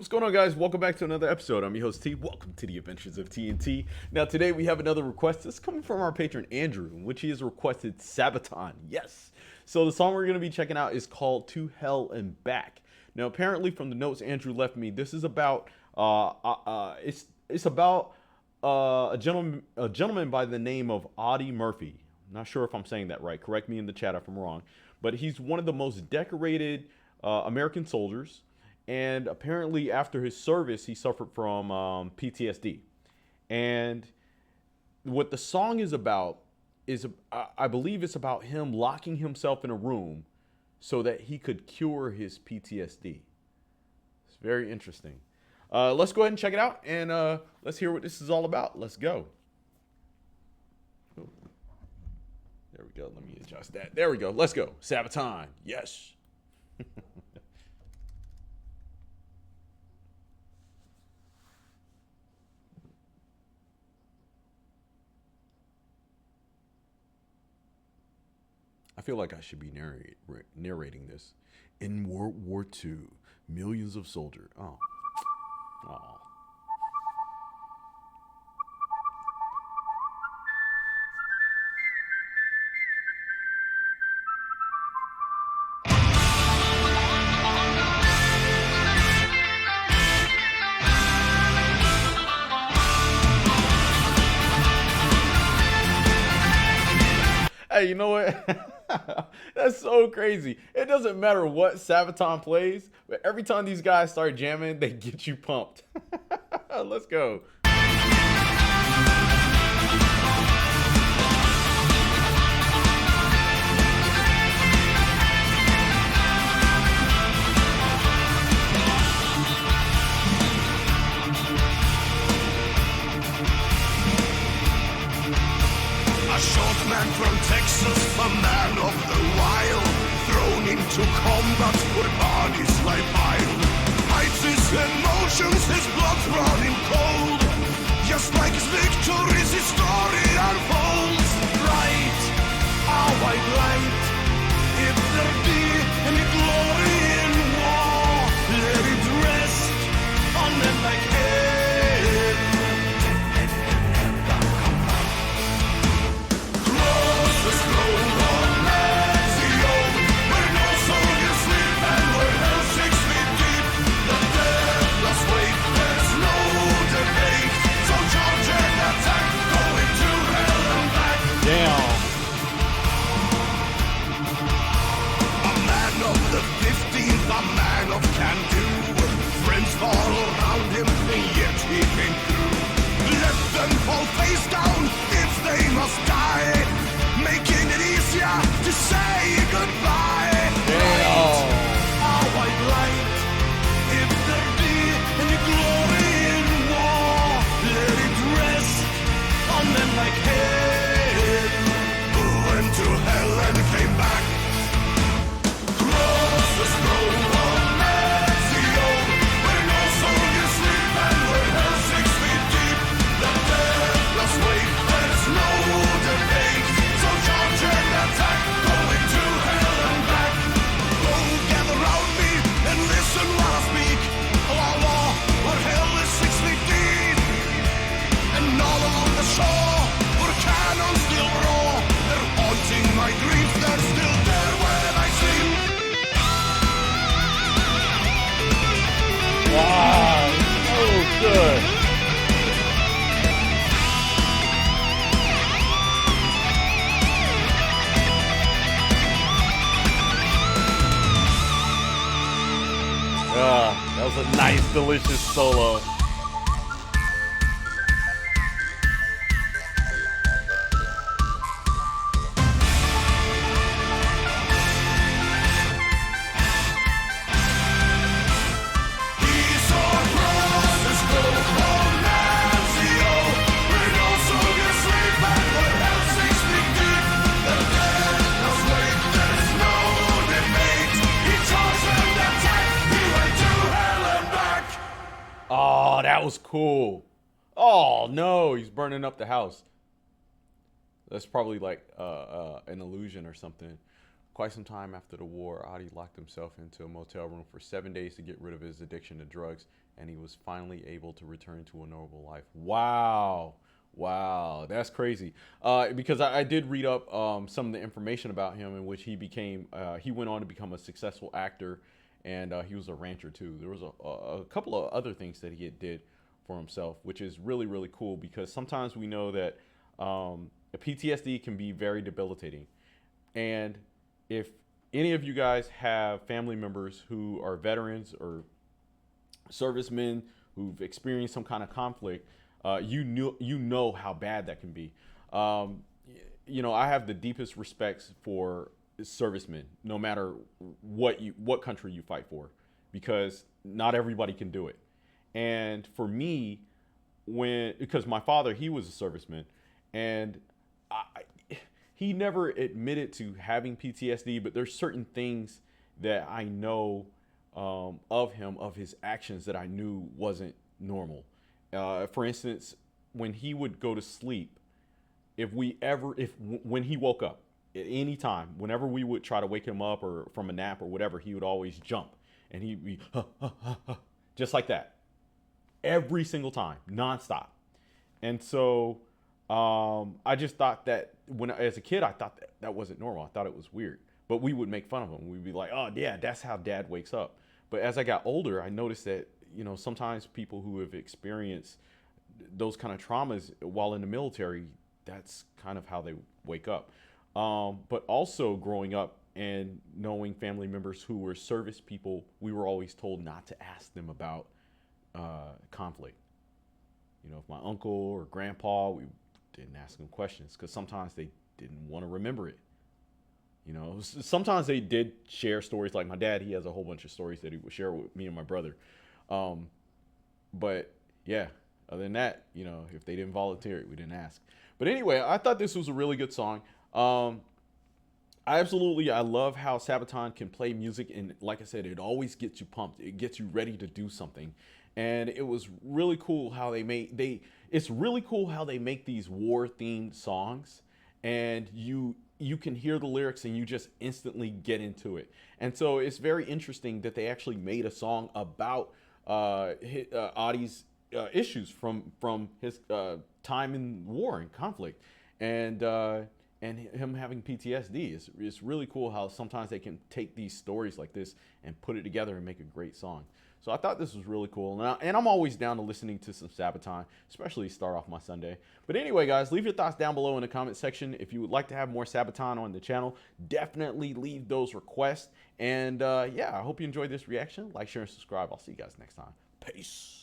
What's going on, guys? Welcome back to another episode. I'm your host, T. Welcome to the Adventures of TNT. Now, today we have another request. This is coming from our patron, Andrew, in which he has requested Sabaton. Yes. So the song we're going to be checking out is called To Hell and Back. Now, apparently, from the notes Andrew left me, this is about it's about a gentleman by the name of Audie Murphy. I'm not sure if I'm saying that right. Correct me in the chat if I'm wrong. But he's one of the most decorated American soldiers. And apparently, after his service, he suffered from PTSD. And what the song is about is, I believe it's about him locking himself in a room so that he could cure his PTSD. It's very interesting. Let's go ahead and check it out, and let's hear what this is all about. Let's go. Oh, there we go. Let me adjust that. There we go. Let's go. Sabaton. Yes. I feel like I should be narrating this. In World War II, millions of soldiers. Oh. Hey, you know what? That's so crazy. It doesn't matter what Sabaton plays, but every time these guys start jamming, they get you pumped. Let's go. Short man from Texas, a man of the wild, thrown into combat where bodies lie piled. Hides his emotions, his blood's running cold. Just like his victories, his story unfolds. Bright, our white light, if there be any glory in war, let it rest on men like him. That was a nice, delicious solo. Oh, that was cool. Oh no, he's burning up the house. That's probably like an illusion or something. Quite some time after the war, Adi locked himself into a motel room for 7 days to get rid of his addiction to drugs, and he was finally able to return to a normal life. Wow. Wow, that's crazy. Because I did read up some of the information about him, in which he went on to become a successful actor, and he was a rancher too. There was a couple of other things that he did for himself, which is really, really cool, because sometimes we know that PTSD can be very debilitating. And if any of you guys have family members who are veterans or servicemen who've experienced some kind of conflict, you know how bad that can be. I have the deepest respects for servicemen, no matter what country you fight for, because not everybody can do it. And for me, because my father, he was a serviceman, and I, he never admitted to having PTSD, but there's certain things that I know of him, of his actions, that I knew wasn't normal. For instance, when he would go to sleep, when he woke up at any time, whenever we would try to wake him up or from a nap or whatever, he would always jump, and he'd be just like that every single time, nonstop. And so I just thought that as a kid, I thought that wasn't normal. I thought it was weird, but we would make fun of him. We'd be like, "Oh yeah, that's how dad wakes up." But as I got older, I noticed that, sometimes people who have experienced those kind of traumas while in the military, that's kind of how they wake up. But also growing up and knowing family members who were service people, we were always told not to ask them about conflict. If my uncle or grandpa, we didn't ask them questions, because sometimes they didn't want to remember it. Sometimes they did share stories. Like my dad, he has a whole bunch of stories that he would share with me and my brother. But yeah, other than that, if they didn't volunteer it, we didn't ask. But anyway, I thought this was a really good song. I love how Sabaton can play music, and like I said, it always gets you pumped. It gets you ready to do something. And it was really cool how it's really cool how they make these war themed songs, and you can hear the lyrics and you just instantly get into it. And so it's very interesting that they actually made a song about Adi's issues from his time in war and conflict, and him having PTSD. It's really cool how sometimes they can take these stories like this and put it together and make a great song. So I thought this was really cool. And I'm always down to listening to some Sabaton, especially to start off my Sunday. But anyway, guys, leave your thoughts down below in the comment section. If you would like to have more Sabaton on the channel, definitely leave those requests. And yeah, I hope you enjoyed this reaction. Like, share, and subscribe. I'll see you guys next time. Peace.